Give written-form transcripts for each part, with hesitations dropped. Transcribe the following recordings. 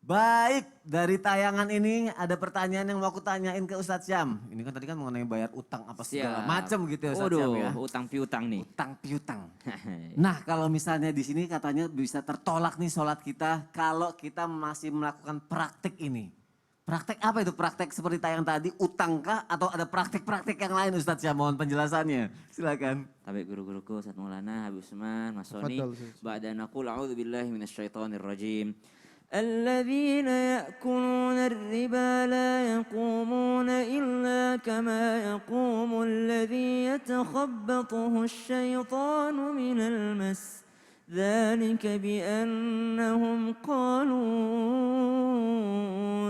Baik, dari tayangan ini ada pertanyaan yang mau aku tanyain ke Ustadz Syam. Ini kan tadi kan mengenai bayar utang apa segala Siap. macam gitu ya Ustadz Syam ya. Waduh, utang piutang nih. Utang piutang. Nah kalau misalnya di sini katanya bisa tertolak nih sholat kita kalau kita masih melakukan praktik ini. Praktek apa itu? Praktek seperti tayang tadi, utangkah atau ada praktek-praktek yang lain Ustadz Syam? Mohon penjelasannya. Silakan. Tapi guru-guruku Ustaz Maulana, Habib Usman, Mas Soni. Tafadhal, Ustaz. Ba'da naqul a'udzu billahi minasyaitonir rajim. الذين يأكلون الربا لا يقومون إلا كما يقوم الذي يتخبطه الشيطان من المس ذلك بأنهم قالوا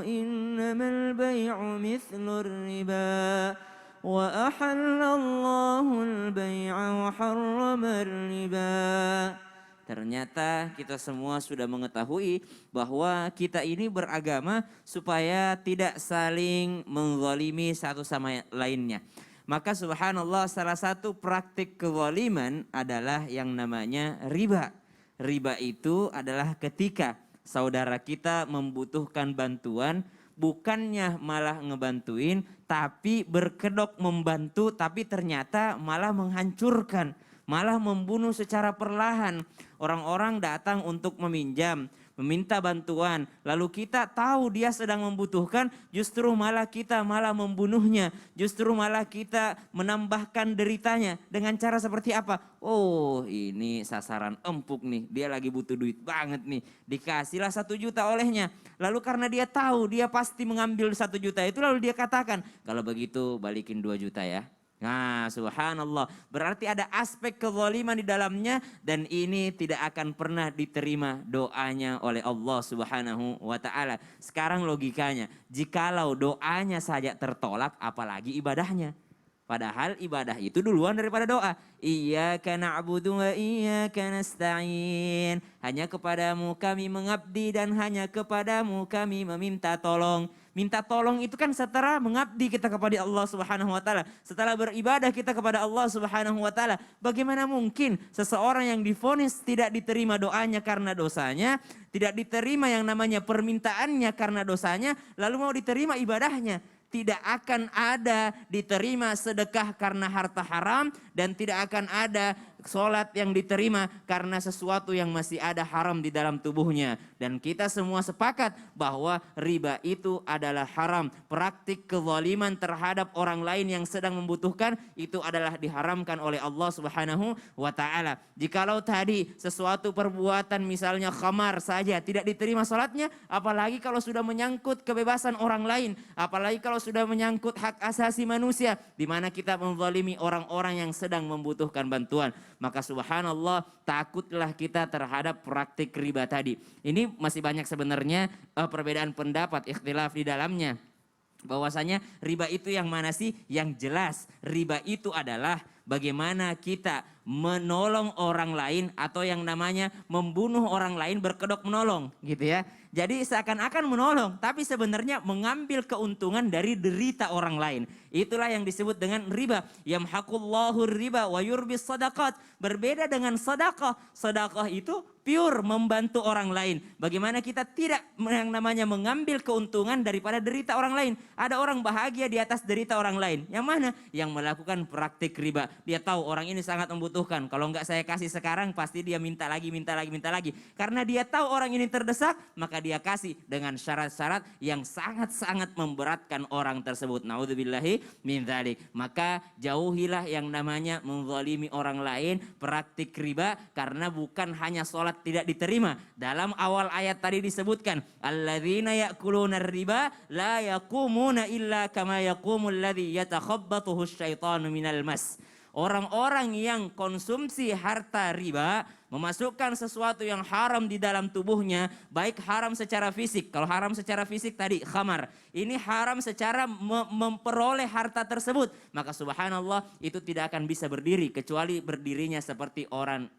إنما البيع مثل الربا وأحل الله البيع وحرم الربا. Ternyata kita semua sudah mengetahui bahwa kita ini beragama supaya tidak saling menzalimi satu sama lainnya. Maka subhanallah salah satu praktik kezaliman adalah yang namanya riba. Riba itu adalah ketika saudara kita membutuhkan bantuan, bukannya malah ngebantuin tapi berkedok membantu, tapi ternyata malah menghancurkan, malah membunuh secara perlahan. Orang-orang datang untuk meminjam, meminta bantuan, lalu kita tahu dia sedang membutuhkan, justru malah kita malah membunuhnya, justru malah kita menambahkan deritanya. Dengan cara seperti apa? Oh, ini sasaran empuk nih, dia lagi butuh duit banget nih, dikasihlah 1 juta olehnya. Lalu karena dia tahu dia pasti mengambil 1 juta itu, lalu dia katakan, kalau begitu balikin 2 juta ya. Nah subhanallah, berarti ada aspek kezaliman di dalamnya, dan ini tidak akan pernah diterima doanya oleh Allah subhanahu wa ta'ala. Sekarang logikanya, jikalau doanya saja tertolak apalagi ibadahnya. Padahal ibadah itu duluan daripada doa. Iyyaka na'budu wa iyyaka nasta'in. Hanya kepadamu kami mengabdi dan hanya kepadamu kami meminta tolong. Minta tolong itu kan setelah mengabdi kita kepada Allah Subhanahu wa taala, setelah beribadah kita kepada Allah Subhanahu wa taala. Bagaimana mungkin seseorang yang divonis tidak diterima doanya karena dosanya, tidak diterima yang namanya permintaannya karena dosanya, lalu mau diterima ibadahnya? Tidak akan ada diterima sedekah karena harta haram, dan tidak akan ada sholat yang diterima karena sesuatu yang masih ada haram di dalam tubuhnya. Dan kita semua sepakat bahwa riba itu adalah haram. Praktik kezaliman terhadap orang lain yang sedang membutuhkan itu adalah diharamkan oleh Allah Subhanahu wa ta'ala. Jikalau tadi sesuatu perbuatan misalnya khamar saja tidak diterima sholatnya, apalagi kalau sudah menyangkut kebebasan orang lain, apalagi kalau sudah menyangkut hak asasi manusia, di mana kita menzalimi orang-orang yang sedang membutuhkan bantuan. Maka subhanallah, takutlah kita terhadap praktik riba tadi. Ini masih banyak sebenarnya perbedaan pendapat, ikhtilaf di dalamnya. Bahwasanya riba itu yang mana sih? Yang jelas riba itu adalah bagaimana kita menolong orang lain, atau yang namanya membunuh orang lain berkedok menolong gitu ya. Jadi seakan-akan menolong tapi sebenarnya mengambil keuntungan dari derita orang lain. Itulah yang disebut dengan riba. Yamhaqullahu riba wa yurbis sadaqat. Berbeda dengan sedekah. Sedekah itu pure membantu orang lain. Bagaimana kita tidak yang namanya mengambil keuntungan daripada derita orang lain. Ada orang bahagia di atas derita orang lain. Yang mana? Yang melakukan praktik riba. Dia tahu orang ini sangat membutuhkan. Kalau enggak saya kasih sekarang pasti dia minta lagi, minta lagi, minta lagi. Karena dia tahu orang ini terdesak, maka dia kasih dengan syarat-syarat yang sangat-sangat memberatkan orang tersebut. Naudzubillahi min dzalik. Maka jauhilah yang namanya menzalimi orang lain, praktik riba, karena bukan hanya sholat tidak diterima. Dalam awal ayat tadi disebutkan, alladzina ya'kuluna riba la yaqumuna illa kama yaqumul ladzi yatakhabbathu syaitanu minal mas. Orang-orang yang konsumsi harta riba memasukkan sesuatu yang haram di dalam tubuhnya, baik haram secara fisik. Kalau haram secara fisik tadi khamar, ini haram secara memperoleh harta tersebut. Maka subhanallah itu tidak akan bisa berdiri kecuali berdirinya seperti orang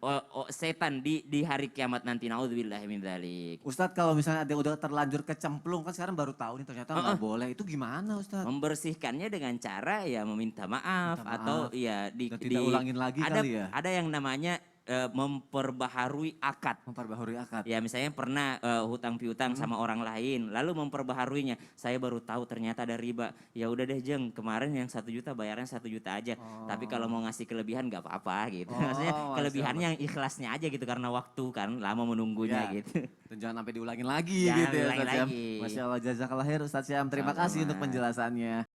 setan di hari kiamat nanti. Naudzubillahi min dzalik. Ustadz kalau misalnya ada yang udah terlanjur kecemplung, kan sekarang baru tahu nih ternyata nggak boleh. Itu gimana Ustadz? Membersihkannya dengan cara ya meminta maaf, Minta maaf. atau ya Dan tidak ulangin lagi ada, kali ya? ada yang namanya memperbaharui akad. Memperbaharui akad. Ya misalnya pernah hutang piutang sama orang lain, lalu memperbaharuinya. Saya baru tahu ternyata ada riba. Ya udah deh Jeng, kemarin yang 1 juta bayarnya 1 juta aja. Tapi kalau mau ngasih kelebihan gak apa-apa gitu. Maksudnya kelebihannya yang ikhlasnya aja gitu karena waktu kan lama menunggunya gitu. Dan jangan sampai diulangin lagi Jangan gitu ya diulangin Ustaz Syam. lagi. Masya Allah, jazakallah khair Ustaz Syam. Terima kasih untuk penjelasannya.